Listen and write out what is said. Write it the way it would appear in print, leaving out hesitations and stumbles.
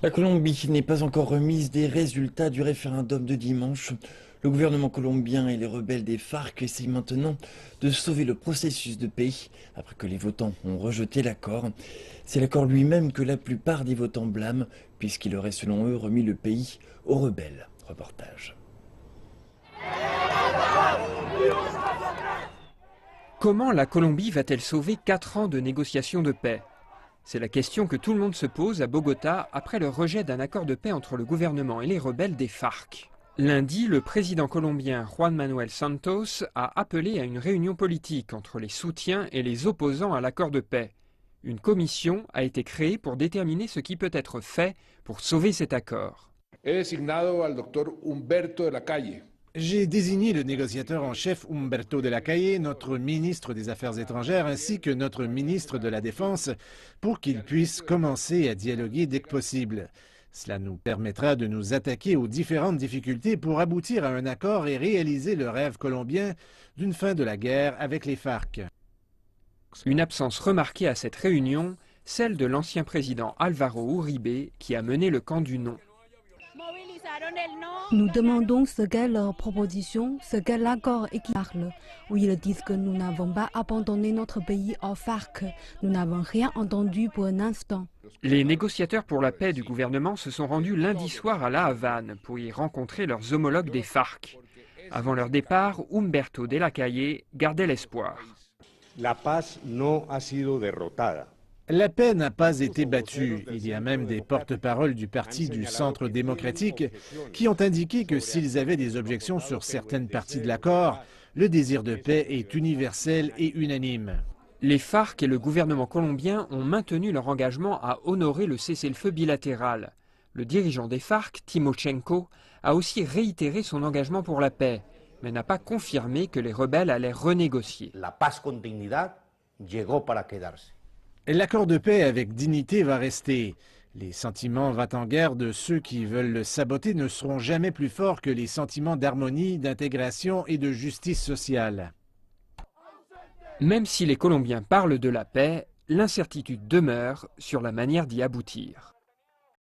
La Colombie n'est pas encore remise des résultats du référendum de dimanche. Le gouvernement colombien et les rebelles des FARC essayent maintenant de sauver le processus de paix après que les votants ont rejeté l'accord. C'est l'accord lui-même que la plupart des votants blâment puisqu'il aurait selon eux remis le pays aux rebelles. Reportage. Comment la Colombie va-t-elle sauver 4 ans de négociations de paix? C'est la question que tout le monde se pose à Bogota après le rejet d'un accord de paix entre le gouvernement et les rebelles des FARC. Lundi, le président colombien Juan Manuel Santos a appelé à une réunion politique entre les soutiens et les opposants à l'accord de paix. Une commission a été créée pour déterminer ce qui peut être fait pour sauver cet accord. J'ai désigné le négociateur en chef Humberto de la Calle, notre ministre des Affaires étrangères, ainsi que notre ministre de la Défense, pour qu'ils puissent commencer à dialoguer dès que possible. Cela nous permettra de nous attaquer aux différentes difficultés pour aboutir à un accord et réaliser le rêve colombien d'une fin de la guerre avec les FARC. Une absence remarquée à cette réunion, celle de l'ancien président Álvaro Uribe, qui a mené le camp du non. Nous demandons ce qu'est leur proposition, ce qu'est l'accord et qui parle, où ils disent que nous n'avons pas abandonné notre pays aux FARC. Nous n'avons rien entendu pour un instant. Les négociateurs pour la paix du gouvernement se sont rendus lundi soir à La Havane pour y rencontrer leurs homologues des FARC. Avant leur départ, Humberto de la Calle gardait l'espoir. La paz no ha sido derrotada. La paix n'a pas été battue. Il y a même des porte-paroles du Parti du Centre démocratique qui ont indiqué que s'ils avaient des objections sur certaines parties de l'accord, le désir de paix est universel et unanime. Les FARC et le gouvernement colombien ont maintenu leur engagement à honorer le cessez-le-feu bilatéral. Le dirigeant des FARC, Timochenko, a aussi réitéré son engagement pour la paix, mais n'a pas confirmé que les rebelles allaient renégocier. La paz con dignidad llegó para quedarse. L'accord de paix avec dignité va rester. Les sentiments va-t-en-guerre de ceux qui veulent le saboter ne seront jamais plus forts que les sentiments d'harmonie, d'intégration et de justice sociale. Même si les Colombiens parlent de la paix, l'incertitude demeure sur la manière d'y aboutir.